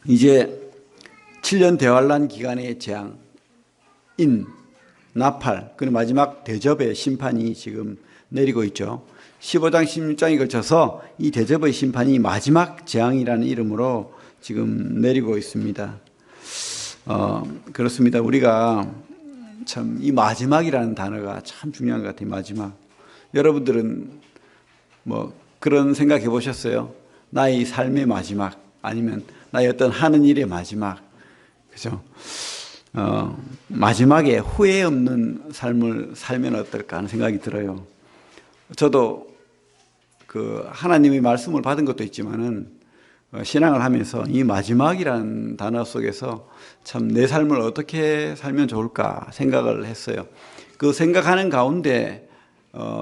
이제 7년 대환란 기간의 재앙, 나팔, 그리고 마지막 대접의 심판이 지금 내리고 있죠. 15장 16장에 걸쳐서 이 대접의 심판이 마지막 재앙이라는 이름으로 지금 내리고 있습니다. 그렇습니다. 우리가 참 이 마지막이라는 단어가 참 중요한 것 같아요. 마지막. 여러분들은 뭐 그런 생각 해보셨어요? 나의 삶의 마지막, 아니면 나의 어떤 하는 일의 마지막, 그죠? 마지막에 후회 없는 삶을 살면 어떨까 하는 생각이 들어요. 저도 그 하나님의 말씀을 받은 것도 있지만은 신앙을 하면서 이 마지막이라는 단어 속에서 참 내 삶을 어떻게 살면 좋을까 생각을 했어요. 그 생각하는 가운데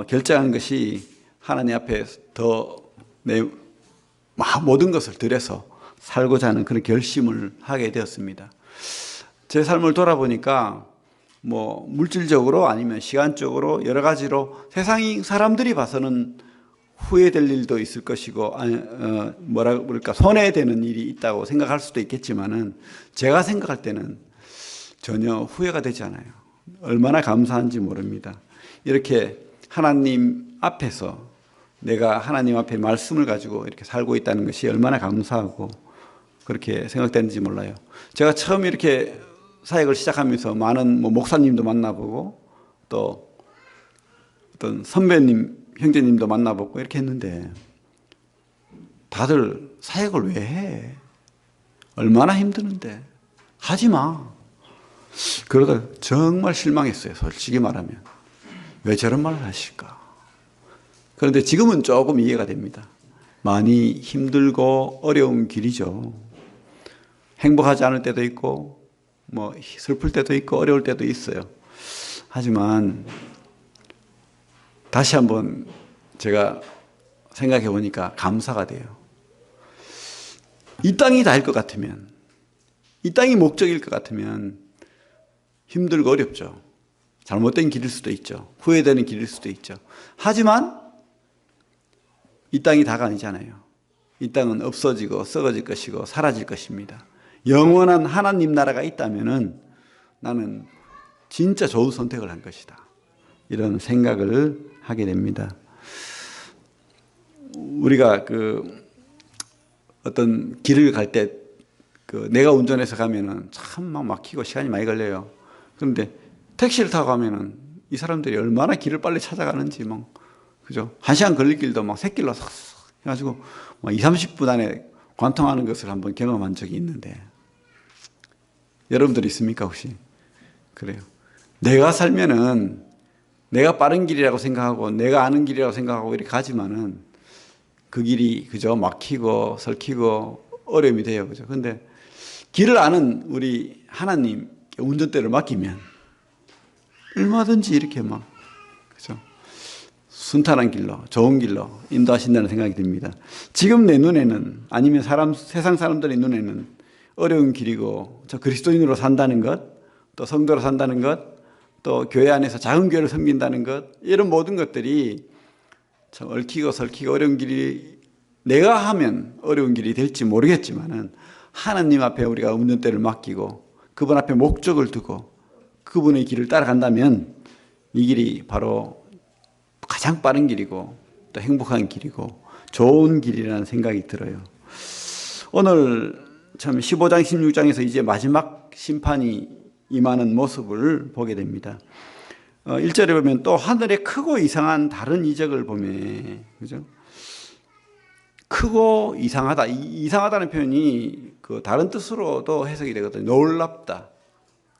결정한 것이 하나님 앞에 더 내 모든 것을 들여서 살고자 하는 그런 결심을 하게 되었습니다. 제 삶을 돌아보니까 뭐 물질적으로 아니면 시간적으로 여러 가지로 세상 사람들이 봐서는 후회될 일도 있을 것이고, 뭐라 그럴까, 손해되는 일이 있다고 생각할 수도 있겠지만은 제가 생각할 때는 전혀 후회가 되지 않아요. 얼마나 감사한지 모릅니다. 이렇게 하나님 앞에서 내가 하나님 앞에 말씀을 가지고 이렇게 살고 있다는 것이 얼마나 감사하고 그렇게 생각되는지 몰라요. 제가 처음 이렇게 사역을 시작하면서 많은 목사님도 만나보고 또 어떤 선배님, 형제님도 만나보고 이렇게 했는데 다들 사역을 왜 해? 얼마나 힘드는데 하지 마. 그러다 정말 실망했어요. 솔직히 말하면. 왜 저런 말을 하실까? 그런데 지금은 조금 이해가 됩니다. 많이 힘들고 어려운 길이죠. 행복하지 않을 때도 있고 뭐 슬플 때도 있고 어려울 때도 있어요. 하지만 다시 한번 제가 생각해 보니까 감사가 돼요. 이 땅이 다일 것 같으면, 이 땅이 목적일 것 같으면 힘들고 어렵죠. 잘못된 길일 수도 있죠. 후회되는 길일 수도 있죠. 하지만 이 땅이 다가 아니잖아요. 이 땅은 없어지고 썩어질 것이고 사라질 것입니다. 영원한 하나님 나라가 있다면은 나는 진짜 좋은 선택을 한 것이다. 이런 생각을 하게 됩니다. 우리가 그 어떤 길을 갈 때 그 내가 운전해서 가면은 참 막 막히고 시간이 많이 걸려요. 그런데 택시를 타고 가면은 이 사람들이 얼마나 길을 빨리 찾아가는지 그죠? 1시간 걸릴 길도 막 샛길로 싹 해가지고 2, 30분 안에 관통하는 것을 한번 경험한 적이 있는데 여러분들 있습니까 혹시? 그래요. 내가 살면은 내가 빠른 길이라고 생각하고 내가 아는 길이라고 생각하고 이렇게 가지만은 그 길이 그죠? 막히고 설키고 어려움이 돼요. 그죠? 근데 길을 아는 우리 하나님 운전대를 맡기면 얼마든지 이렇게 그죠? 순탄한 길로, 좋은 길로 인도하신다는 생각이 듭니다. 지금 내 눈에는, 아니면 세상 사람들의 눈에는 어려운 길이고, 저 그리스도인으로 산다는 것, 또 성도로 산다는 것, 또 교회 안에서 작은 교회를 섬긴다는 것, 이런 모든 것들이 참 얽히고 설키고 어려운 길이, 내가 하면 어려운 길이 될지 모르겠지만은 하나님 앞에 우리가 운전대를 맡기고 그분 앞에 목적을 두고 그분의 길을 따라간다면 이 길이 바로 가장 빠른 길이고 또 행복한 길이고 좋은 길이라는 생각이 들어요. 오늘 참 15장 16장에서 이제 마지막 심판이 임하는 모습을 보게 됩니다. 1절에 보면 또 하늘에 크고 이상한 다른 이적을 보매, 그죠? 크고 이상하다. 이상하다는 표현이 그 다른 뜻으로도 해석이 되거든요. 놀랍다,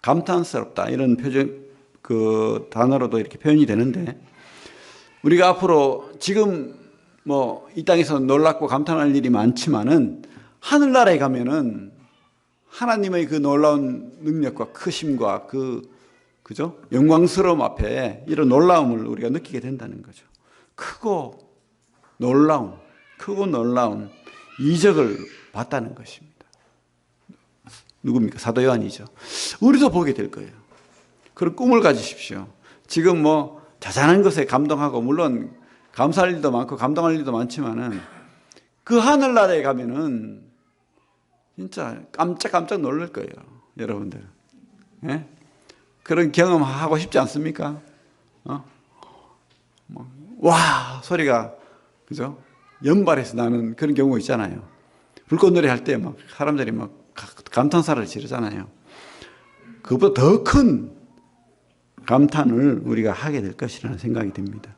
감탄스럽다, 이런 표현, 그 단어로도 이렇게 표현이 되는데, 우리가 앞으로 지금 이 땅에서 놀랍고 감탄할 일이 많지만은 하늘나라에 가면은 하나님의 그 놀라운 능력과 크심과 그죠? 영광스러움 앞에 이런 놀라움을 우리가 느끼게 된다는 거죠. 크고 놀라운 이적을 봤다는 것입니다. 누굽니까? 사도 요한이죠. 우리도 보게 될 거예요. 그런 꿈을 가지십시오. 지금 자잘한 것에 감동하고, 물론 감사할 일도 많고 감동할 일도 많지만은 그 하늘나라에 가면은 진짜 깜짝깜짝 놀랄 거예요. 여러분들. 예? 그런 경험하고 싶지 않습니까? 와! 소리가, 그죠? 연발해서 나는 그런 경우 있잖아요. 불꽃놀이 할 때 막 사람들이 막 감탄사를 지르잖아요. 그보다 더 큰 감탄을 우리가 하게 될 것이라는 생각이 듭니다.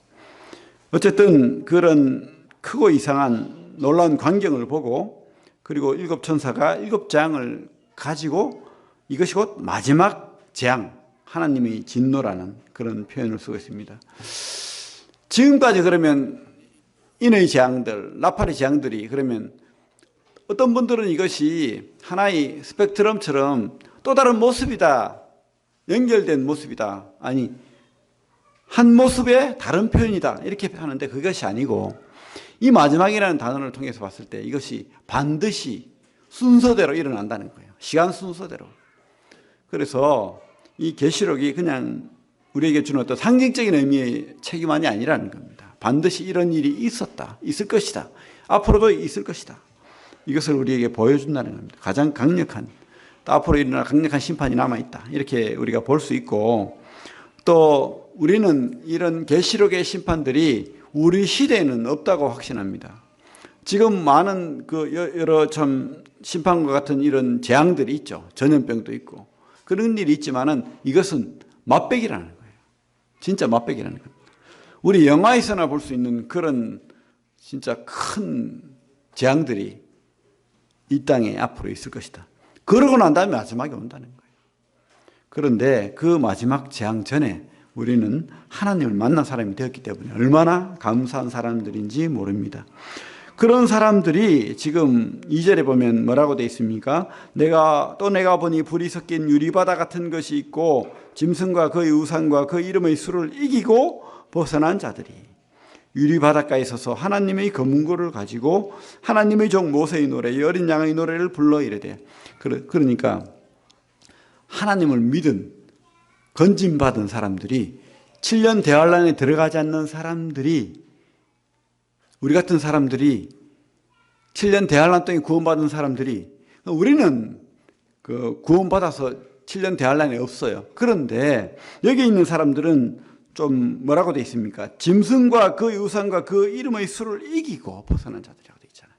어쨌든 그런 크고 이상한 놀라운 광경을 보고 그리고 일곱 천사가 일곱 재앙을 가지고 이것이 곧 마지막 재앙, 하나님의 진노라는 그런 표현을 쓰고 있습니다. 지금까지 그러면 인의 재앙들, 나팔의 재앙들이 그러면 어떤 분들은 이것이 하나의 스펙트럼처럼 또 다른 모습이다. 연결된 모습이다. 아니, 한 모습의 다른 표현이다. 이렇게 하는데 그것이 아니고 이 마지막이라는 단어를 통해서 봤을 때 이것이 반드시 순서대로 일어난다는 거예요. 시간 순서대로. 그래서 이 계시록이 그냥 우리에게 주는 어떤 상징적인 의미의 책임만이 아니라는 겁니다. 반드시 이런 일이 있었다. 있을 것이다. 앞으로도 있을 것이다. 이것을 우리에게 보여준다는 겁니다. 가장 강력한, 또 앞으로 일어날 강력한 심판이 남아있다. 이렇게 우리가 볼 수 있고 또 우리는 이런 계시록의 심판들이 우리 시대에는 없다고 확신합니다. 지금 많은 그 여러 참 심판과 같은 이런 재앙들이 있죠. 전염병도 있고 그런 일이 있지만은 이것은 맛배기라는 거예요. 진짜 맛배기라는 겁니다. 우리 영화에서나 볼 수 있는 그런 진짜 큰 재앙들이 이 땅에 앞으로 있을 것이다. 그러고 난 다음에 마지막이 온다는 거예요. 그런데 그 마지막 재앙 전에 우리는 하나님을 만난 사람이 되었기 때문에 얼마나 감사한 사람들인지 모릅니다. 그런 사람들이 지금 2절에 보면 뭐라고 되어 있습니까? 내가 보니 불이 섞인 유리바다 같은 것이 있고 짐승과 그의 우상과 그 이름의 수를 이기고 벗어난 자들이 유리바닷가에 서서 하나님의 검은고를 가지고 하나님의 종 모세의 노래, 어린 양의 노래를 불러 이르되, 그러니까 하나님을 믿은 건진받은 사람들이 7년 대환란에 들어가지 않는 사람들이, 우리 같은 사람들이 7년 대환란 동안 구원받은 사람들이, 우리는 그 구원받아서 7년 대환란이 없어요. 그런데 여기 있는 사람들은 좀 뭐라고 되어 있습니까? 짐승과 그 우상과 그 이름의 수를 이기고 벗어난 자들이라고 되어 있잖아요.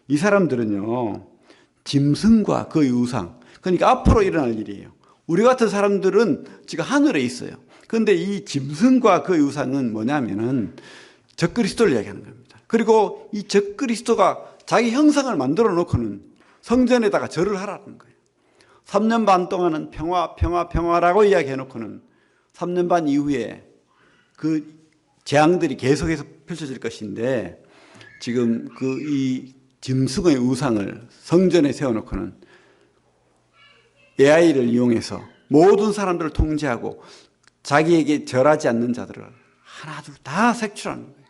이 사람들은요, 짐승과 그 우상, 그러니까 앞으로 일어날 일이에요. 우리 같은 사람들은 지금 하늘에 있어요. 그런데 이 짐승과 그 우상은 뭐냐면은 적그리스도를 이야기하는 겁니다. 그리고 이 적그리스도가 자기 형상을 만들어 놓고는 성전에다가 절을 하라는 거예요. 3년 반 동안은 평화라고 이야기해 놓고는 3년 반 이후에 그 재앙들이 계속해서 펼쳐질 것인데 지금 그 이 짐승의 우상을 성전에 세워놓고는 AI를 이용해서 모든 사람들을 통제하고 자기에게 절하지 않는 자들을 하나 둘 다 색출하는 거예요.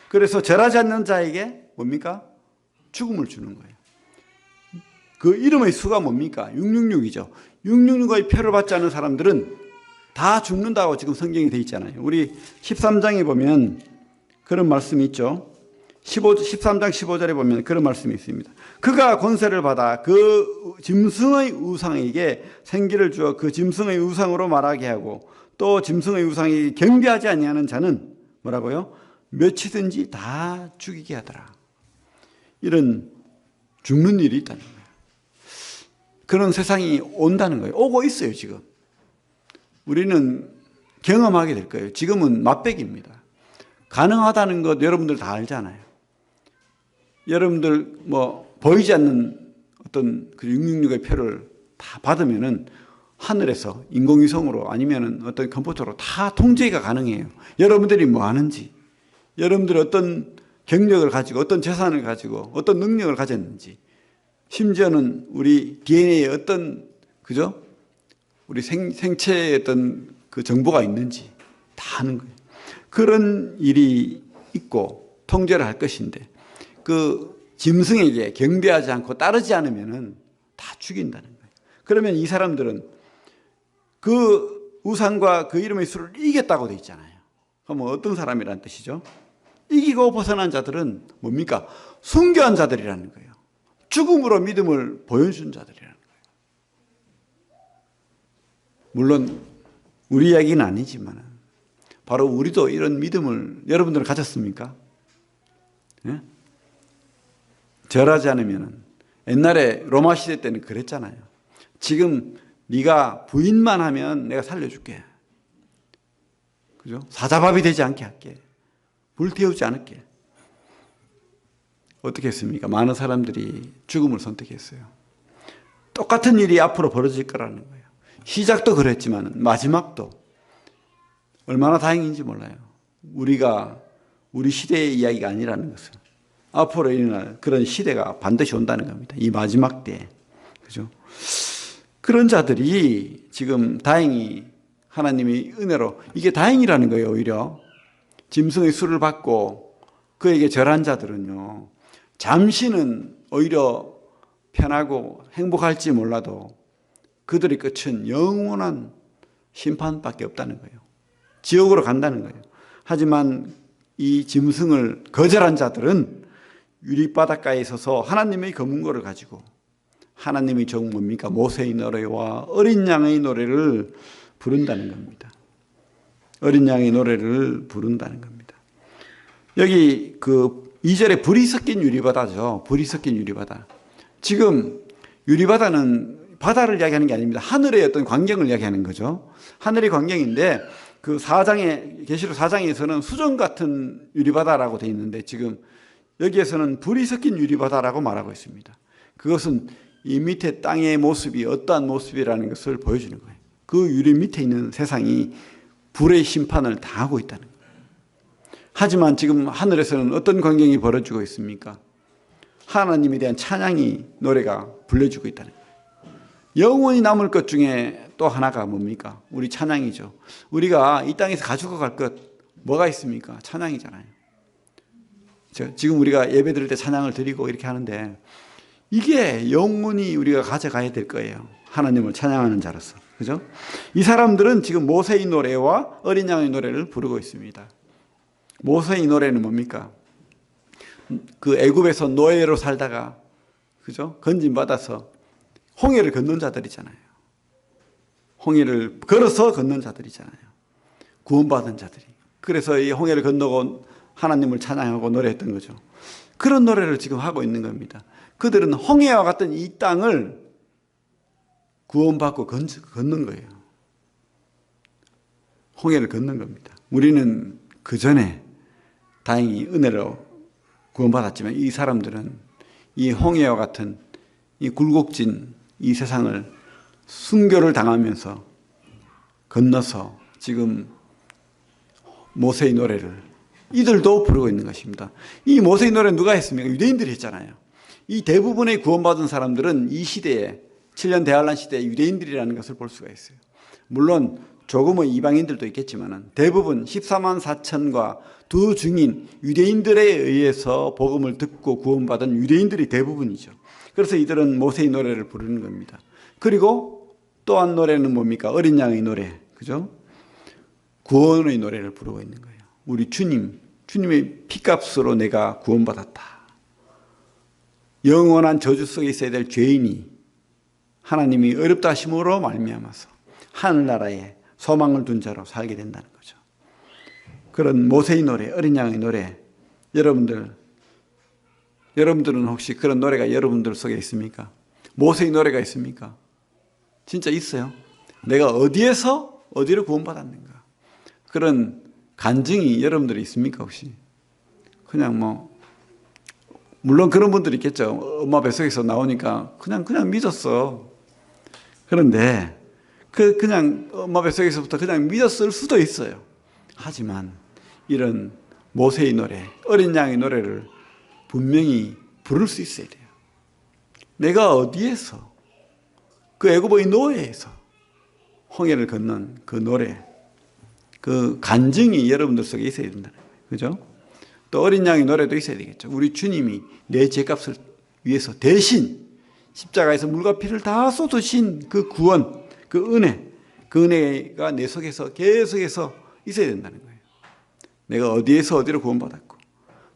그래서 절하지 않는 자에게 뭡니까? 죽음을 주는 거예요. 그 이름의 수가 뭡니까? 666이죠. 666의 표를 받지 않는 사람들은 다 죽는다고 지금 성경이 되어 있잖아요. 우리 13장에 보면 그런 말씀이 있죠. 13장 15절에 보면 그런 말씀이 있습니다. 그가 권세를 받아 그 짐승의 우상에게 생기를 주어 그 짐승의 우상으로 말하게 하고 또 짐승의 우상이 경배하지 아니하는 자는 뭐라고요? 몇이든지 다 죽이게 하더라. 이런 죽는 일이 있다는 거예요. 그런 세상이 온다는 거예요. 오고 있어요, 지금. 우리는 경험하게 될 거예요. 지금은 맛배기입니다. 가능하다는 것 여러분들 다 알잖아요. 여러분들 뭐 보이지 않는 어떤 그 666의 표를 다 받으면은 하늘에서 인공위성으로 아니면은 어떤 컴퓨터로 다 통제가 가능해요. 여러분들이 뭐 하는지, 여러분들이 어떤 경력을 가지고 어떤 재산을 가지고 어떤 능력을 가졌는지, 심지어는 우리 DNA에 어떤 그죠? 우리 생체에 어떤 그 정보가 있는지 다 아는 거예요. 그런 일이 있고 통제를 할 것인데 그 짐승에게 경배하지 않고 따르지 않으면은 다 죽인다는 거예요. 그러면 이 사람들은 그 우상과 그 이름의 수를 이겼다고 돼 있잖아요. 그럼 어떤 사람이라는 뜻이죠? 이기고 벗어난 자들은 뭡니까? 순교한 자들이라는 거예요. 죽음으로 믿음을 보여준 자들이라는 거예요. 물론 우리 이야기는 아니지만 바로 우리도 이런 믿음을 여러분들은 가졌습니까? 예? 절하지 않으면 옛날에 로마 시대 때는 그랬잖아요. 지금 네가 부인만 하면 내가 살려줄게. 그죠? 사자밥이 되지 않게 할게. 불태우지 않을게. 어떻게 했습니까? 많은 사람들이 죽음을 선택했어요. 똑같은 일이 앞으로 벌어질 거라는 거예요. 시작도 그랬지만 마지막도 얼마나 다행인지 몰라요. 우리가 우리 시대의 이야기가 아니라는 것은 앞으로 일어날 그런 시대가 반드시 온다는 겁니다. 이 마지막 때에. 그죠? 그런 자들이 지금 다행히 하나님이 은혜로 이게 다행이라는 거예요. 오히려 짐승의 수를 받고 그에게 절한 자들은요, 잠시는 오히려 편하고 행복할지 몰라도 그들의 끝은 영원한 심판밖에 없다는 거예요. 지옥으로 간다는 거예요. 하지만 이 짐승을 거절한 자들은 유리바닷가에 서서 하나님의 검은고를 가지고 하나님의 종 뭡니까? 모세의 노래와 어린 양의 노래를 부른다는 겁니다. 어린 양의 노래를 부른다는 겁니다. 여기 그 2절에 불이 섞인 유리바다죠. 불이 섞인 유리바다. 지금 유리바다는 바다를 이야기하는 게 아닙니다. 하늘의 어떤 광경을 이야기하는 거죠. 하늘의 광경인데 그 4장에 계시록 4장에서는 수정 같은 유리바다라고 되어 있는데 지금 여기에서는 불이 섞인 유리바다라고 말하고 있습니다. 그것은 이 밑에 땅의 모습이 어떠한 모습이라는 것을 보여주는 거예요. 그 유리 밑에 있는 세상이 불의 심판을 당하고 있다는 거예요. 하지만 지금 하늘에서는 어떤 광경이 벌어지고 있습니까? 하나님에 대한 찬양이 노래가 불려지고 있다는 거예요. 영원히 남을 것 중에 또 하나가 뭡니까? 우리 찬양이죠. 우리가 이 땅에서 가지고 갈 것 뭐가 있습니까? 찬양이잖아요. 지금 우리가 예배 드릴 때 찬양을 드리고 이렇게 하는데 이게 영원히 우리가 가져가야 될 거예요. 하나님을 찬양하는 자로서. 그죠? 이 사람들은 지금 모세의 노래와 어린 양의 노래를 부르고 있습니다. 모세의 노래는 뭡니까? 그 애굽에서 노예로 살다가 그죠? 건진받아서 홍해를 건넌 자들이잖아요. 홍해를 걸어서 건넌 자들이잖아요. 구원받은 자들이. 그래서 이 홍해를 건너고 하나님을 찬양하고 노래했던 거죠. 그런 노래를 지금 하고 있는 겁니다. 그들은 홍해와 같은 이 땅을 구원받고 걷는 거예요. 홍해를 걷는 겁니다. 우리는 그 전에 다행히 은혜로 구원받았지만 이 사람들은 이 홍해와 같은 이 굴곡진 이 세상을 순교를 당하면서 건너서 지금 모세의 노래를 이들도 부르고 있는 것입니다. 이 모세의 노래는 누가 했습니까? 유대인들이 했잖아요. 이 대부분의 구원받은 사람들은 이 시대에 7년 대환란 시대의 유대인들이라는 것을 볼 수가 있어요. 물론 조금의 이방인들도 있겠지만 대부분 14만 4천과 두 증인 유대인들에 의해서 복음을 듣고 구원받은 유대인들이 대부분이죠. 그래서 이들은 모세의 노래를 부르는 겁니다. 그리고 또 한 노래는 뭡니까? 어린 양의 노래. 그죠? 구원의 노래를 부르고 있는 거예요. 우리 주님의 피값으로 내가 구원받았다. 영원한 저주 속에 있어야 될 죄인이 하나님이 어렵다 하심으로 말미암아서 하늘나라에 소망을 둔 자로 살게 된다는 거죠. 그런 모세의 노래, 어린 양의 노래, 여러분들은 혹시 그런 노래가 여러분들 속에 있습니까? 모세의 노래가 있습니까? 진짜 있어요. 내가 어디로 구원받았는가? 그런 간증이 여러분들이 있습니까 혹시? 그냥 물론 그런 분들이 있겠죠. 엄마 뱃속에서 나오니까 그냥 믿었어. 그런데 그냥 엄마 뱃속에서부터 그냥 믿었을 수도 있어요. 하지만 이런 모세의 노래, 어린 양의 노래를 분명히 부를 수 있어야 돼요. 내가 어디에서 그 애굽의 노예에서 홍해를 건넌 그 노래, 그 간증이 여러분들 속에 있어야 된다는 거예요. 그죠? 또 어린 양의 노래도 있어야 되겠죠. 우리 주님이 내 죄값을 위해서 대신 십자가에서 물과 피를 다 쏟으신 그 구원, 그 은혜가 내 속에서 계속해서 있어야 된다는 거예요. 내가 어디에서 어디로 구원받았고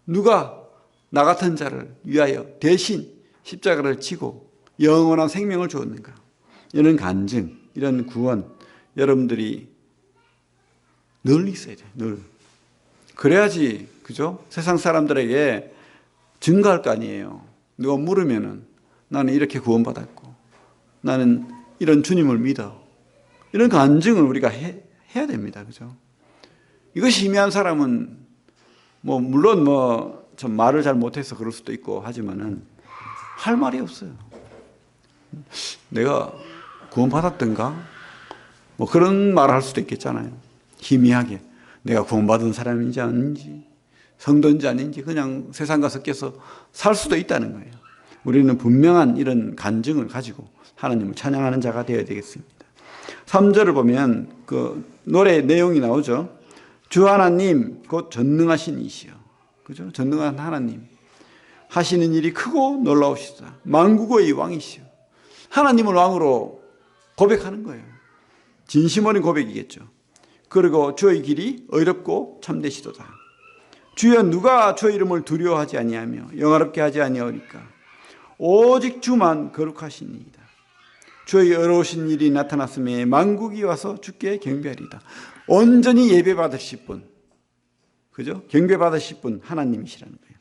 누가 나 같은 자를 위하여 대신 십자가를 지고 영원한 생명을 주었는가. 이런 간증, 이런 구원 여러분들이 늘 있어야 돼요. 늘. 그래야지 그죠? 세상 사람들에게 증거할 거 아니에요. 누가 물으면은 나는 이렇게 구원받았고 나는 이런 주님을 믿어. 이런 간증을 우리가 해야 됩니다. 그죠? 이것이 희미한 사람은 물론 좀 말을 잘 못해서 그럴 수도 있고 하지만은 할 말이 없어요. 내가 구원받았던가? 그런 말을 할 수도 있겠잖아요. 희미하게. 내가 구원받은 사람인지 아닌지, 성도인지 아닌지 그냥 세상과 섞여서 살 수도 있다는 거예요. 우리는 분명한 이런 간증을 가지고 하나님을 찬양하는 자가 되어야 되겠습니다. 3절을 보면 그 노래 내용이 나오죠. 주 하나님 곧 전능하신 이시여. 그죠? 전능한 하나님. 하시는 일이 크고 놀라우시다. 만국의 왕이시여. 하나님을 왕으로 고백하는 거예요. 진심 어린 고백이겠죠. 그리고 주의 길이 의롭고 참되시도다. 주여 누가 주의 이름을 두려워하지 아니하며 영화롭게 하지 아니하리까. 오직 주만 거룩하시니이다. 주의 어려우신 일이 나타났음에 만국이 와서 주께 경배하리이다. 온전히 예배받으실 분, 그죠? 경배받으실 분 하나님이시라는 거예요.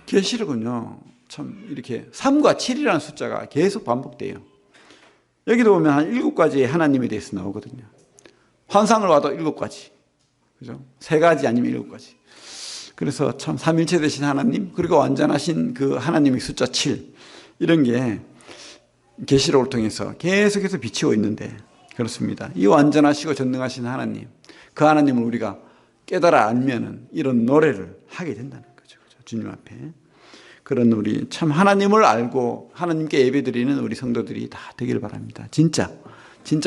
계시록은요, 참 이렇게 3과 7이라는 숫자가 계속 반복돼요. 여기도 보면 한 7가지의 하나님에 대해서 나오거든요. 환상을 봐도 7가지, 그죠? 3가지 아니면 7가지. 그래서 참 삼일체 되신 하나님, 그리고 완전하신 그 하나님의 숫자 7, 이런 게 계시록을 통해서 계속해서 비치고 있는데 그렇습니다. 이 완전하시고 전능하신 하나님, 그 하나님을 우리가 깨달아 알면은 이런 노래를 하게 된다는 거죠. 주님 앞에. 그런 우리 참 하나님을 알고 하나님께 예배드리는 우리 성도들이 다 되길 바랍니다. 진짜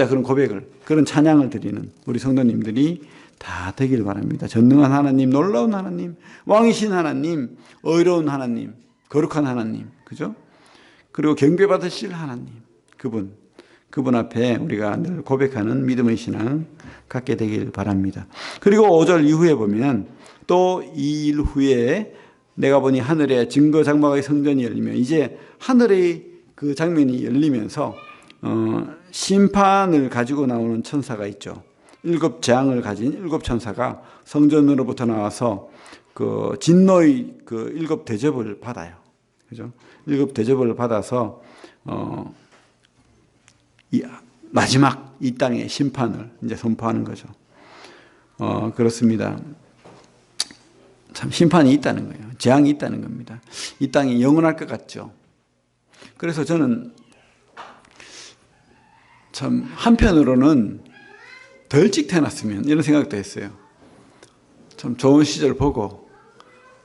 그런 고백을, 그런 찬양을 드리는 우리 성도님들이 다 되길 바랍니다. 전능한 하나님, 놀라운 하나님, 왕이신 하나님, 의로운 하나님, 거룩한 하나님, 그죠? 그리고 경배받으실 하나님, 그분 앞에 우리가 늘 고백하는 믿음의 신앙 갖게 되길 바랍니다. 그리고 5절 이후에 보면 또 2일 후에 내가 보니 하늘에 증거 장막의 성전이 열리며, 이제 하늘의 그 장면이 열리면서 심판을 가지고 나오는 천사가 있죠. 7 재앙을 가진 7 천사가 성전으로부터 나와서 그 진노의 그 7 대접을 받아요. 그죠? 7 대접을 받아서 마지막 이 땅의 심판을 이제 선포하는 거죠. 그렇습니다. 참 심판이 있다는 거예요. 재앙이 있다는 겁니다. 이 땅이 영원할 것 같죠. 그래서 저는 참 한편으로는 더 일찍 태어났으면 이런 생각도 했어요. 참 좋은 시절 보고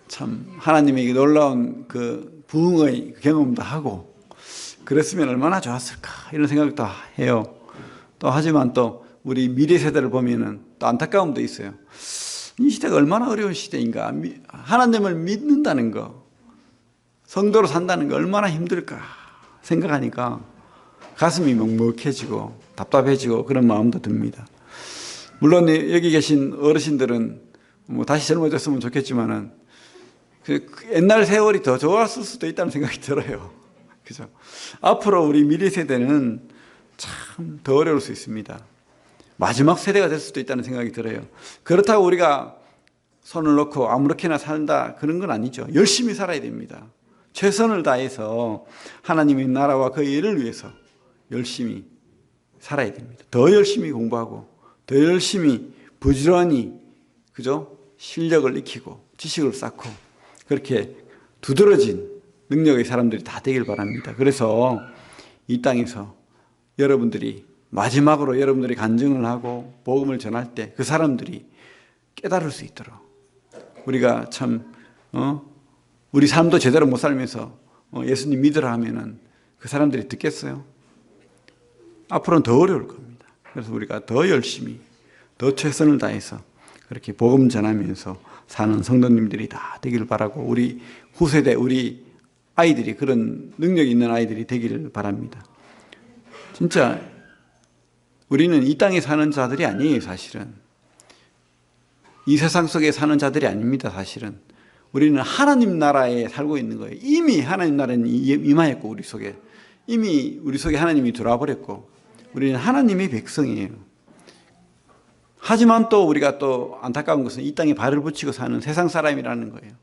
참 하나님에게 놀라운 그 부흥의 경험도 하고 그랬으면 얼마나 좋았을까 이런 생각도 해요. 또 하지만 또 우리 미래 세대를 보면은 또 안타까움도 있어요. 이 시대가 얼마나 어려운 시대인가. 하나님을 믿는다는 거, 성도로 산다는 거 얼마나 힘들까 생각하니까 가슴이 먹먹해지고 답답해지고 그런 마음도 듭니다. 물론 여기 계신 어르신들은 다시 젊어졌으면 좋겠지만은 그 옛날 세월이 더 좋았을 수도 있다는 생각이 들어요. 그죠? 앞으로 우리 미래 세대는 참 더 어려울 수 있습니다. 마지막 세대가 될 수도 있다는 생각이 들어요. 그렇다고 우리가 손을 놓고 아무렇게나 산다 그런 건 아니죠. 열심히 살아야 됩니다. 최선을 다해서 하나님의 나라와 그 일을 위해서 열심히 살아야 됩니다. 더 열심히 공부하고 더 열심히 부지런히, 그죠? 실력을 익히고 지식을 쌓고 그렇게 두드러진 능력의 사람들이 다 되길 바랍니다. 그래서 이 땅에서 여러분들이 마지막으로 여러분들이 간증을 하고 복음을 전할 때 그 사람들이 깨달을 수 있도록 우리가 참 우리 삶도 제대로 못 살면서 예수님 믿으라 하면은 그 사람들이 듣겠어요? 앞으로는 더 어려울 겁니다. 그래서 우리가 더 열심히 더 최선을 다해서 그렇게 복음 전하면서 사는 성도님들이 다 되기를 바라고 우리 후세대 우리 아이들이 그런 능력이 있는 아이들이 되기를 바랍니다. 진짜 우리는 이 땅에 사는 자들이 아니에요. 사실은 이 세상 속에 사는 자들이 아닙니다. 사실은 우리는 하나님 나라에 살고 있는 거예요. 이미 하나님 나라는 임하였고 우리 속에 이미 우리 속에 하나님이 들어와 버렸고 우리는 하나님의 백성이에요. 하지만 또 우리가 또 안타까운 것은 이 땅에 발을 붙이고 사는 세상 사람이라는 거예요.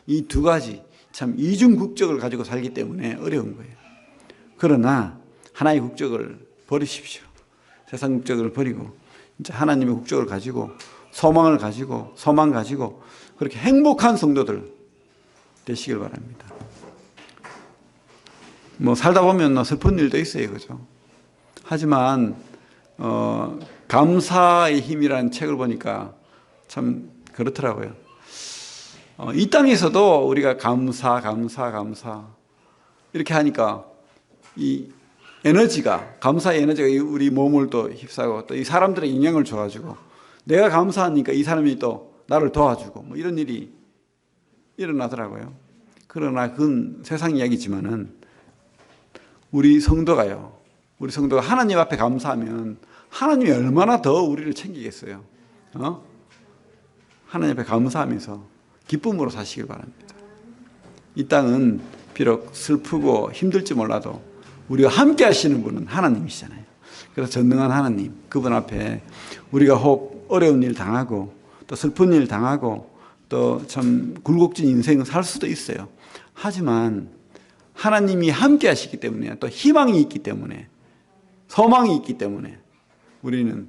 이 두 가지 참 이중 국적을 가지고 살기 때문에 어려운 거예요. 그러나 하나의 국적을 버리십시오. 세상 국적을 버리고 진짜 하나님의 국적을 가지고 소망을 가지고 소망 가지고 그렇게 행복한 성도들 되시길 바랍니다. 뭐 살다 보면 슬픈 일도 있어요, 그죠? 하지만 감사의 힘이라는 책을 보니까 참 그렇더라고요. 이 땅에서도 우리가 감사 이렇게 하니까 이 에너지가 감사의 에너지가 우리 몸을 또 휩싸고 또 이 사람들의 영향을 줘가지고 내가 감사하니까 이 사람이 또 나를 도와주고 뭐 이런 일이 일어나더라고요. 그러나 그건 세상 이야기지만은 우리 성도가 하나님 앞에 감사하면 하나님이 얼마나 더 우리를 챙기겠어요. 하나님 앞에 감사하면서 기쁨으로 사시길 바랍니다. 이 땅은 비록 슬프고 힘들지 몰라도 우리가 함께 하시는 분은 하나님이시잖아요. 그래서 전능한 하나님, 그분 앞에 우리가 혹 어려운 일 당하고 또 슬픈 일 당하고 또 참 굴곡진 인생 살 수도 있어요. 하지만 하나님이 함께 하시기 때문에 또 희망이 있기 때문에 소망이 있기 때문에 우리는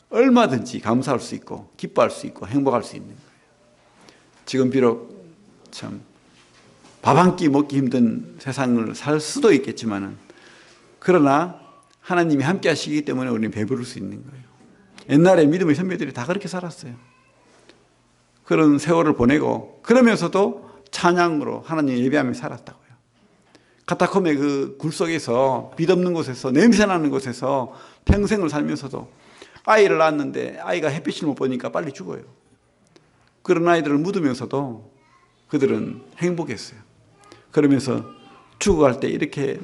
얼마든지 감사할 수 있고 기뻐할 수 있고 행복할 수 있는 거예요. 지금 비록 참 밥 한 끼 먹기 힘든 세상을 살 수도 있겠지만은 그러나 하나님이 함께 하시기 때문에 우리는 배부를 수 있는 거예요. 옛날에 믿음의 선배들이 다 그렇게 살았어요. 그런 세월을 보내고 그러면서도 찬양으로 하나님 예배하며 살았다고요. 카타콤의 그 굴 속에서 빛 없는 곳에서 냄새나는 곳에서 평생을 살면서도 아이를 낳았는데 아이가 햇빛을 못 보니까 빨리 죽어요. 그런 아이들을 묻으면서도 그들은 행복했어요. 그러면서 죽어갈 때 이렇게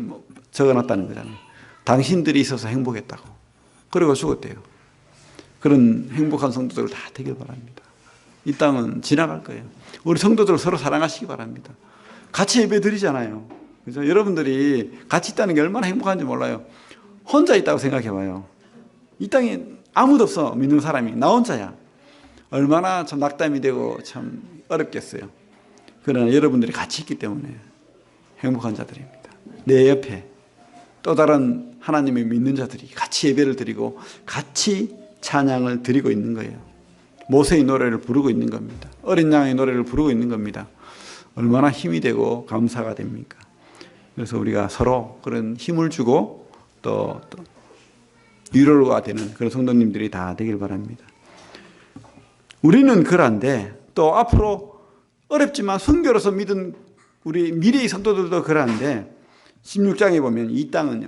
적어놨다는 거잖아요. 당신들이 있어서 행복했다고. 그리고 죽었대요. 그런 행복한 성도들 다 되길 바랍니다. 이 땅은 지나갈 거예요. 우리 성도들 서로 사랑하시기 바랍니다. 같이 예배 드리잖아요. 그죠? 여러분들이 같이 있다는 게 얼마나 행복한지 몰라요. 혼자 있다고 생각해 봐요. 이 땅에 아무도 없어. 믿는 사람이. 나 혼자야. 얼마나 참 낙담이 되고 참 어렵겠어요. 그러나 여러분들이 같이 있기 때문에 행복한 자들입니다. 내 옆에 또 다른 하나님의 믿는 자들이 같이 예배를 드리고 같이 찬양을 드리고 있는 거예요. 모세의 노래를 부르고 있는 겁니다. 어린 양의 노래를 부르고 있는 겁니다. 얼마나 힘이 되고 감사가 됩니까? 그래서 우리가 서로 그런 힘을 주고 또 위로가 되는 그런 성도님들이 다 되길 바랍니다. 우리는 그런데 또 앞으로 어렵지만 순교로서 믿은 우리 미래의 성도들도 그런데 16장에 보면 이 땅은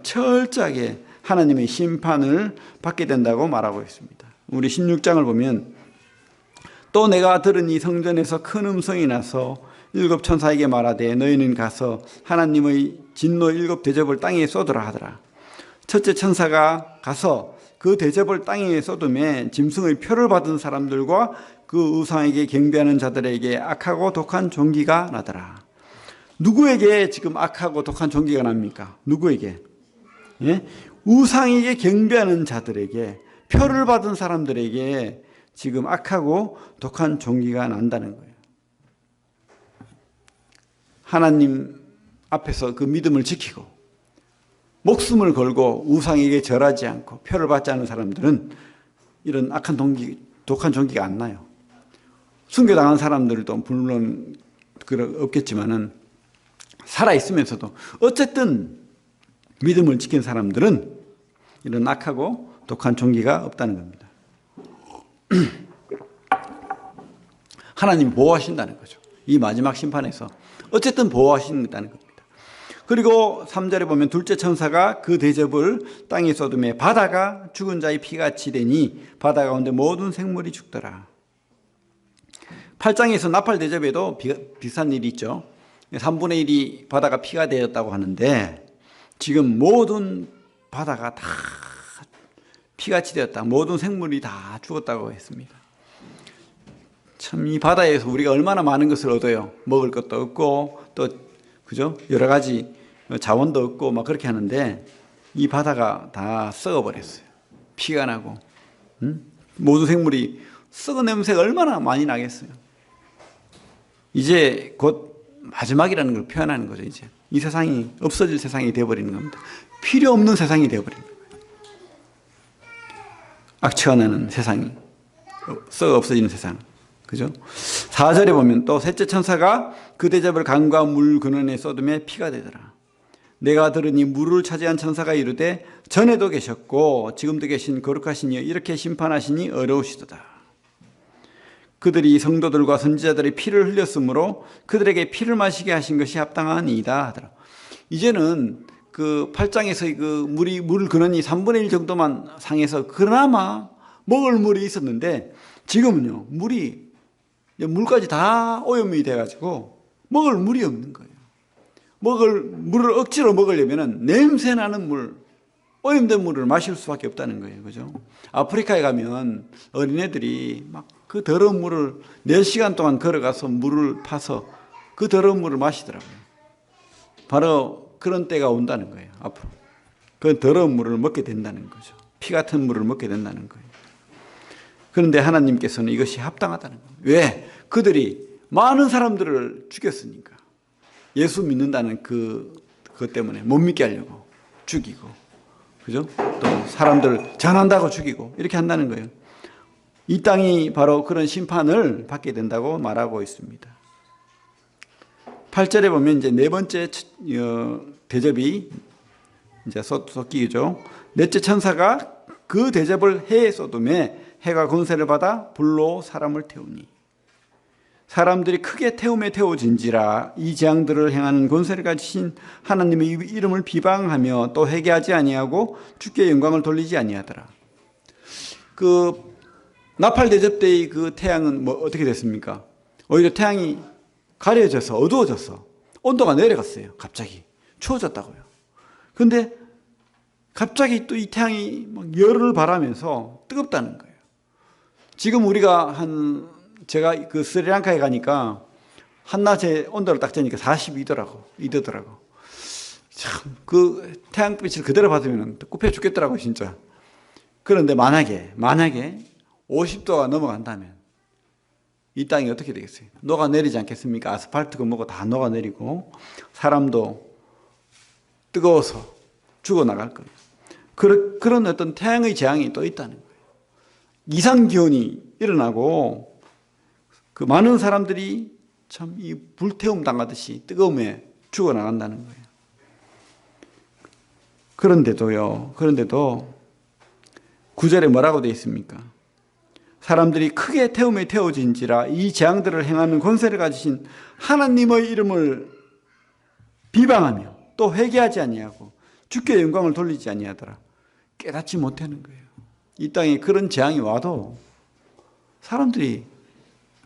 철저하게 하나님의 심판을 받게 된다고 말하고 있습니다. 우리 16장을 보면 또 내가 들은 이 성전에서 큰 음성이 나서 7 천사에게 말하되 너희는 가서 하나님의 진노 7 대접을 땅에 쏟으라 하더라. 첫째 천사가 가서 그 대접을 땅에 쏟음에 짐승의 표를 받은 사람들과 그 우상에게 경배하는 자들에게 악하고 독한 종기가 나더라. 누구에게 지금 악하고 독한 종기가 납니까? 누구에게? 예? 우상에게 경배하는 자들에게, 표를 받은 사람들에게 지금 악하고 독한 종기가 난다는 거예요. 하나님 앞에서 그 믿음을 지키고 목숨을 걸고 우상에게 절하지 않고 표를 받지 않은 사람들은 이런 악한 독한 종기가 안 나요. 순교당한 사람들도 물론 없겠지만은 살아있으면서도 어쨌든 믿음을 지킨 사람들은 이런 악하고 독한 종기가 없다는 겁니다. 하나님이 보호하신다는 거죠. 이 마지막 심판에서 어쨌든 보호하신다는 겁니다. 그리고 3절에 보면 둘째 천사가 그 대접을 땅에 쏟음에 바다가 죽은 자의 피같이 되니 바다 가운데 모든 생물이 죽더라. 8장에서 나팔 대접에도 비슷한 일이 있죠. 3분의 1이 바다가 피가 되었다고 하는데 지금 모든 바다가 다 피같이 되었다. 모든 생물이 다 죽었다고 했습니다. 참 이 바다에서 우리가 얼마나 많은 것을 얻어요. 먹을 것도 얻고 또 그죠? 여러 가지 자원도 얻고 막 그렇게 하는데 이 바다가 다 썩어버렸어요. 피가 나고 모든 생물이 썩은 냄새가 얼마나 많이 나겠어요. 이제 곧 마지막이라는 걸 표현하는 거죠. 이제 이 세상이 없어질 세상이 되어버리는 겁니다. 필요 없는 세상이 되어버리는 거예요. 악취가 나는 세상이 썩어 없어지는 세상. 그죠? 4절에 보면 또 셋째 천사가 그 대접을 강과 물 근원에 쏟음에 피가 되더라. 내가 들으니 물을 차지한 천사가 이르되 전에도 계셨고 지금도 계신 거룩하시니 이렇게 심판하시니 어려우시도다. 그들이 성도들과 선지자들의 피를 흘렸으므로 그들에게 피를 마시게 하신 것이 합당하니이다 하더라. 이제는 그 8장에서 그 물 근원이 3분의 1 정도만 상해서 그나마 먹을 물이 있었는데 지금은요 물까지 다 오염이 돼가지고 먹을 물이 없는 거예요. 먹을 물을 억지로 먹으려면 냄새 나는 물, 오염된 물을 마실 수밖에 없다는 거예요. 그죠? 아프리카에 가면 어린애들이 막 그 더러운 물을 4시간 동안 걸어가서 물을 파서 그 더러운 물을 마시더라고요. 바로 그런 때가 온다는 거예요. 앞으로. 그 더러운 물을 먹게 된다는 거죠. 피 같은 물을 먹게 된다는 거예요. 그런데 하나님께서는 이것이 합당하다는 거예요. 왜? 그들이 많은 사람들을 죽였으니까. 예수 믿는다는 그것 때문에 못 믿게 하려고 죽이고, 그죠? 또 사람들 전한다고 죽이고 이렇게 한다는 거예요. 이 땅이 바로 그런 심판을 받게 된다고 말하고 있습니다. 8절에 보면 이제 네 번째 대접이 이제 쏟기죠. 넷째 천사가 그 대접을 해에 쏟음에 해가 권세를 받아 불로 사람을 태우니 사람들이 크게 태움에 태워진지라 이 재앙들을 행하는 권세를 가지신 하나님의 이름을 비방하며 또 회개하지 아니하고 주께 영광을 돌리지 아니하더라. 그 나팔 대접 때의 그 태양은 뭐 어떻게 됐습니까? 오히려 태양이 가려져서 어두워져서 온도가 내려갔어요. 갑자기 추워졌다고요. 그런데 갑자기 또 이 태양이 막 열을 발하면서 뜨겁다는 거예요. 지금 우리가 제가 그 스리랑카에 가니까 한낮에 온도를 딱 재니까 42도더라고. 참 그 태양빛을 그대로 받으면 굽혀 죽겠더라고 진짜. 그런데 만약에 50도가 넘어간다면 이 땅이 어떻게 되겠어요? 녹아내리지 않겠습니까? 아스팔트고 뭐고 다 녹아내리고 사람도 뜨거워서 죽어나갈 거예요. 그런 어떤 태양의 재앙이 또 있다는 거예요. 이상기온이 일어나고 그 많은 사람들이 참 이 불태움 당하듯이 뜨거움에 죽어나간다는 거예요. 그런데도 9절에 뭐라고 되어 있습니까? 사람들이 크게 태움에 태워진지라 이 재앙들을 행하는 권세를 가지신 하나님의 이름을 비방하며 또 회개하지 아니하고 주께 영광을 돌리지 아니하더라. 깨닫지 못하는 거예요. 이 땅에 그런 재앙이 와도 사람들이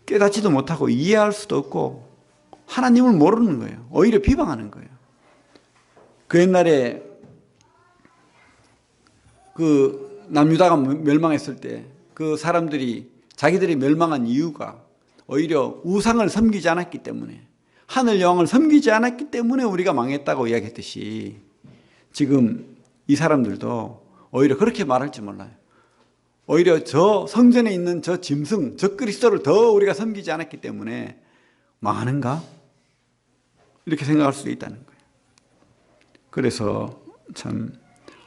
깨닫지도 못하고 이해할 수도 없고 하나님을 모르는 거예요. 오히려 비방하는 거예요. 그 옛날에 그 남유다가 멸망했을 때 그 사람들이 자기들이 멸망한 이유가 오히려 우상을 섬기지 않았기 때문에 하늘 여왕을 섬기지 않았기 때문에 우리가 망했다고 이야기했듯이 지금 이 사람들도 오히려 그렇게 말할 줄 몰라요. 오히려 저 성전에 있는 저 짐승, 저 그리스도를 더 우리가 섬기지 않았기 때문에 망하는가? 이렇게 생각할 수도 있다는 거예요. 그래서 참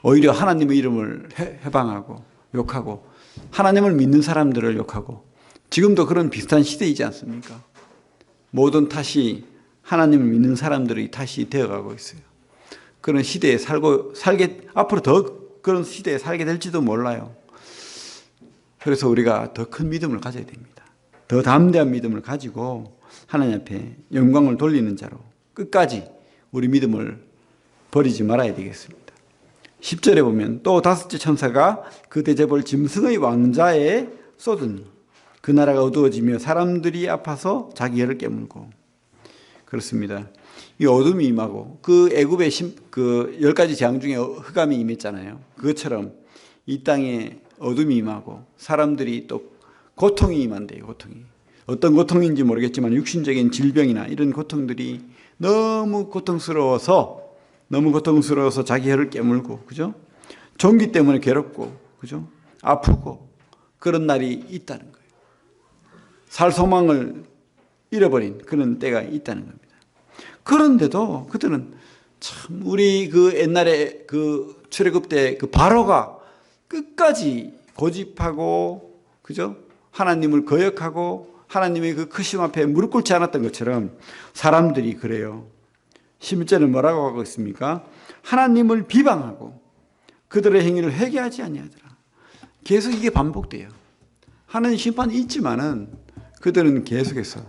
오히려 하나님의 이름을 해방하고 욕하고 하나님을 믿는 사람들을 욕하고 지금도 그런 비슷한 시대이지 않습니까? 모든 탓이 하나님을 믿는 사람들의 탓이 되어가고 있어요. 그런 시대에 앞으로 더 그런 시대에 살게 될지도 몰라요. 그래서 우리가 더 큰 믿음을 가져야 됩니다. 더 담대한 믿음을 가지고 하나님 앞에 영광을 돌리는 자로 끝까지 우리 믿음을 버리지 말아야 되겠습니다. 10절에 보면 또 다섯째 천사가 그 대접을 짐승의 왕자에 쏟으니 그 나라가 어두워지며 사람들이 아파서 자기 혀를 깨물고. 그렇습니다. 이 어둠이 임하고 그 애굽의 그 10가지 재앙 중에 흑암이 임했잖아요. 그것처럼 이 땅에 어둠이 임하고 사람들이 또 고통이 임한대요. 고통이. 어떤 고통인지 모르겠지만 육신적인 질병이나 이런 고통들이 너무 고통스러워서 자기 혀를 깨물고, 그죠? 종기 때문에 괴롭고, 그죠? 아프고 그런 날이 있다는 거예요. 살 소망을 잃어버린 그런 때가 있다는 겁니다. 그런데도 그들은 참 우리 그 옛날에 그 출애굽 때 그 바로가 끝까지 고집하고, 그죠? 하나님을 거역하고 하나님의 그 크심 앞에 무릎 꿇지 않았던 것처럼 사람들이 그래요. 11절에 뭐라고 하고 있습니까? 하나님을 비방하고 그들의 행위를 회개하지 아니하더라. 계속 이게 반복돼요. 하나님 심판이 있지만은 그들은 계속해서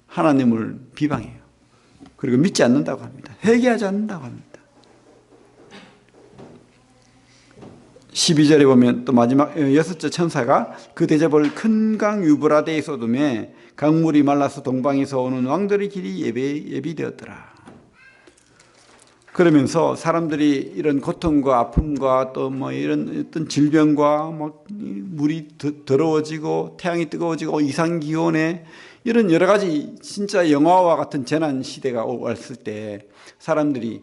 하나님을 비방해요. 그리고 믿지 않는다고 합니다. 회개하지 않는다고 합니다. 12절에 보면 또 마지막 여섯째 천사가 그 대접을 큰 강 유브라데에 쏟음에 강물이 말라서 동방에서 오는 왕들의 길이 예비되었더라. 그러면서 사람들이 이런 고통과 아픔과 또 뭐 이런 어떤 질병과 뭐 물이 더러워지고 태양이 뜨거워지고 이상 기온에 이런 여러 가지 진짜 영화와 같은 재난 시대가 왔을 때 사람들이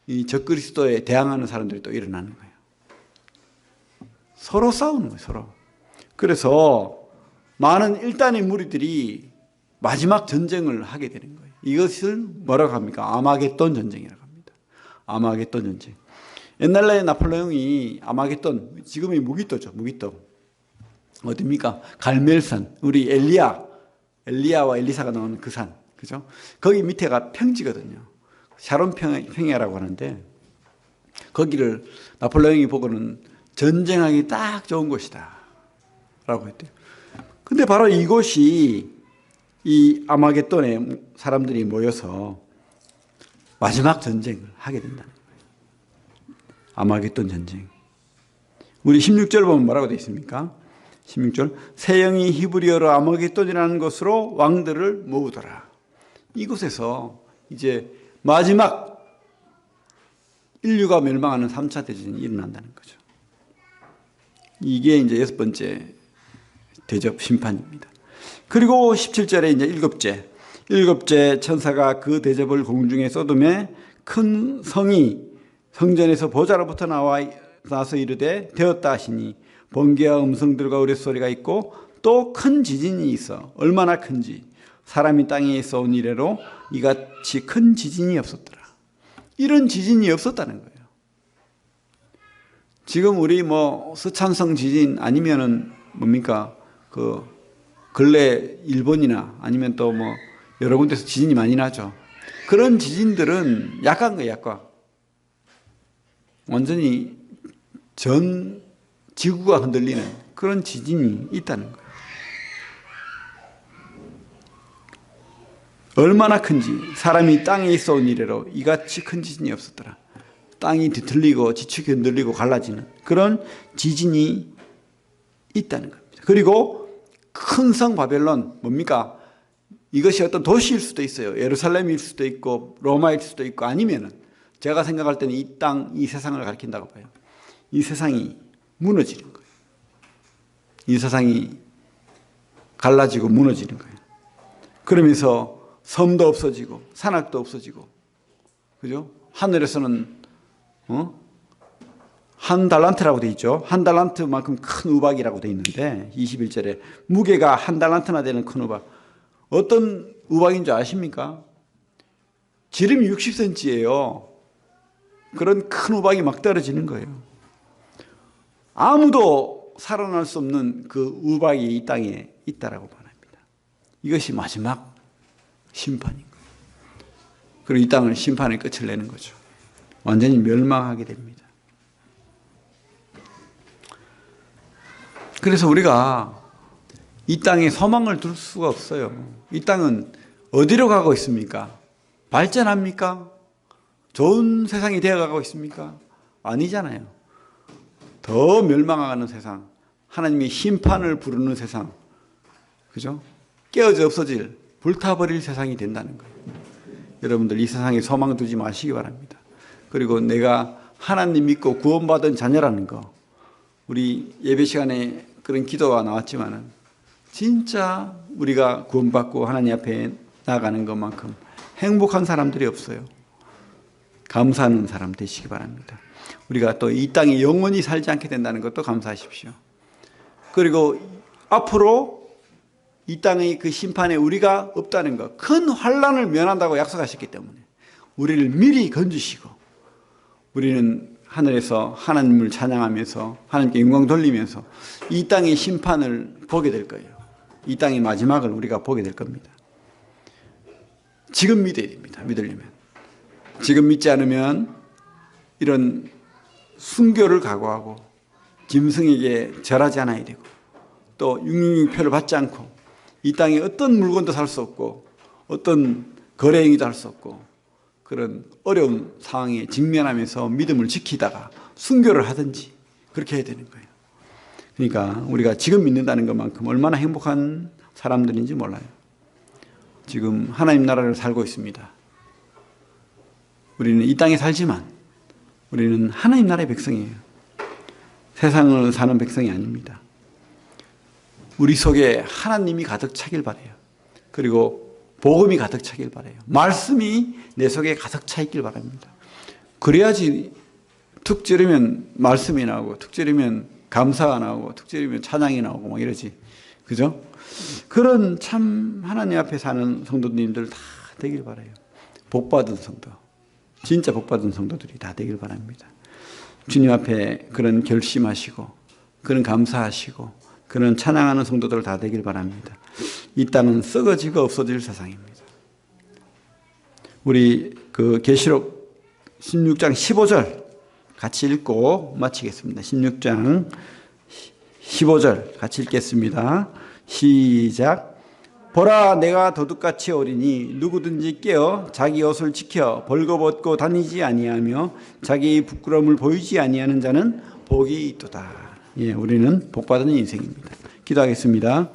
이 적그리스도에 대항하는 사람들이 또 일어나는 거예요. 서로 싸우는 거예요, 서로. 그래서 많은 일단의 무리들이 마지막 전쟁을 하게 되는 거예요. 이것을 뭐라고 합니까? 아마겟돈 전쟁이라고 합니다. 아마겟돈 전쟁. 옛날에 나폴레옹이 아마겟돈, 지금의 무기또죠, 무기또. 어디입니까? 갈멜산, 우리 엘리야와 엘리사가 나오는 그 산, 그죠? 거기 밑에가 평지거든요. 샤론 평야라고 하는데 거기를 나폴레옹이 보고는 전쟁하기 딱 좋은 곳이다 라고 했대요. 근데 바로 이곳이 이 아마겟돈에 사람들이 모여서 마지막 전쟁을 하게 된다는 거예요. 아마겟돈 전쟁. 우리 16절 보면 뭐라고 되어 있습니까? 16절 새 영이 히브리어로 아마겟돈이라는 곳으로 왕들을 모으더라. 이곳에서 이제 마지막 인류가 멸망하는 3차 대전이 일어난다는 거죠. 이게 이제 여섯 번째 대접 심판입니다. 그리고 17절에 이제 일곱째 천사가 그 대접을 공중에 쏟음에 큰 성이 성전에서 보좌로부터 나와서 이르되 되었다 하시니 번개와 음성들과 우레소리가 있고 또 큰 지진이 있어 얼마나 큰지 사람이 땅에 있어 온 이래로 이같이 큰 지진이 없었더라. 이런 지진이 없었다는 거예요. 지금 우리 뭐 서찬성 지진 아니면은 뭡니까 그 근래 일본이나 아니면 또 뭐 여러 군데서 지진이 많이 나죠. 그런 지진들은 약한 거예요, 약간. 완전히 전 지구가 흔들리는 그런 지진이 있다는 거예요. 얼마나 큰지 사람이 땅에 있어 온 이래로 이같이 큰 지진이 없었더라. 땅이 뒤틀리고 지축이 흔들리고 갈라지는 그런 지진이 있다는 겁니다. 그리고 큰 성 바벨론 뭡니까? 이것이 어떤 도시일 수도 있어요. 예루살렘일 수도 있고 로마일 수도 있고 아니면은 제가 생각할 때는 이 땅, 이 세상을 가리킨다고 봐요. 이 세상이 무너지는 거예요. 이 세상이 갈라지고 무너지는 거예요. 그러면서 섬도 없어지고 산악도 없어지고, 그죠? 하늘에서는 한 달란트라고 돼 있죠. 한 달란트만큼 큰 우박이라고 돼 있는데 21절에 무게가 한 달란트나 되는 큰 우박. 어떤 우박인 줄 아십니까? 지름이 60cm예요. 그런 큰 우박이 막 떨어지는 거예요. 아무도 살아날 수 없는 그 우박이 이 땅에 있다라고 말합니다. 이것이 마지막 심판인 거예요. 그리고 이 땅을 심판의 끝을 내는 거죠. 완전히 멸망하게 됩니다. 그래서 우리가 이 땅에 소망을 둘 수가 없어요. 이 땅은 어디로 가고 있습니까? 발전합니까? 좋은 세상이 되어가고 있습니까? 아니잖아요. 더 멸망하는 세상, 하나님의 심판을 부르는 세상, 그죠? 깨어져 없어질, 불타버릴 세상이 된다는 거예요. 여러분들 이 세상에 소망 두지 마시기 바랍니다. 그리고 내가 하나님 믿고 구원받은 자녀라는 거, 우리 예배 시간에 그런 기도가 나왔지만은 진짜 우리가 구원받고 하나님 앞에 나가는 것만큼 행복한 사람들이 없어요. 감사하는 사람 되시기 바랍니다. 우리가 또 이 땅에 영원히 살지 않게 된다는 것도 감사하십시오. 그리고 앞으로 이 땅의 그 심판에 우리가 없다는 것, 큰 환난을 면한다고 약속하셨기 때문에 우리를 미리 건지시고 우리는 하늘에서 하나님을 찬양하면서 하나님께 영광 돌리면서 이 땅의 심판을 보게 될 거예요. 이 땅의 마지막을 우리가 보게 될 겁니다. 지금 믿어야 됩니다. 믿으려면. 지금 믿지 않으면 이런 순교를 각오하고 짐승에게 절하지 않아야 되고 또 666표를 받지 않고 이 땅에 어떤 물건도 살 수 없고 어떤 거래 행위도 할 수 없고 그런 어려운 상황에 직면하면서 믿음을 지키다가 순교를 하든지 그렇게 해야 되는 거예요. 그러니까 우리가 지금 믿는다는 것만큼 얼마나 행복한 사람들인지 몰라요. 지금 하나님 나라를 살고 있습니다. 우리는 이 땅에 살지만 우리는 하나님 나라의 백성이에요. 세상을 사는 백성이 아닙니다. 우리 속에 하나님이 가득 차길 바라요. 그리고 복음이 가득 차길 바라요. 말씀이 내 속에 가득 차 있길 바랍니다. 그래야지 툭 찌르면 말씀이 나오고 툭 찌르면 감사가 나오고 툭 찌르면 찬양이 나오고 막 이러지. 그죠? 그런 참 하나님 앞에 사는 성도님들 다 되길 바라요. 복받은 성도. 진짜 복받은 성도들이 다 되길 바랍니다. 주님 앞에 그런 결심하시고 그런 감사하시고 그런 찬양하는 성도들 다 되길 바랍니다. 이 땅은 썩어지고 없어질 세상입니다. 우리 그 계시록 16장 15절 같이 읽고 마치겠습니다. 16장 15절 같이 읽겠습니다. 시작. 보라, 내가 도둑같이 오리니 누구든지 깨어 자기 옷을 지켜 벌거벗고 다니지 아니하며 자기 부끄러움을 보이지 아니하는 자는 복이 있도다. 예, 우리는 복받은 인생입니다. 기도하겠습니다.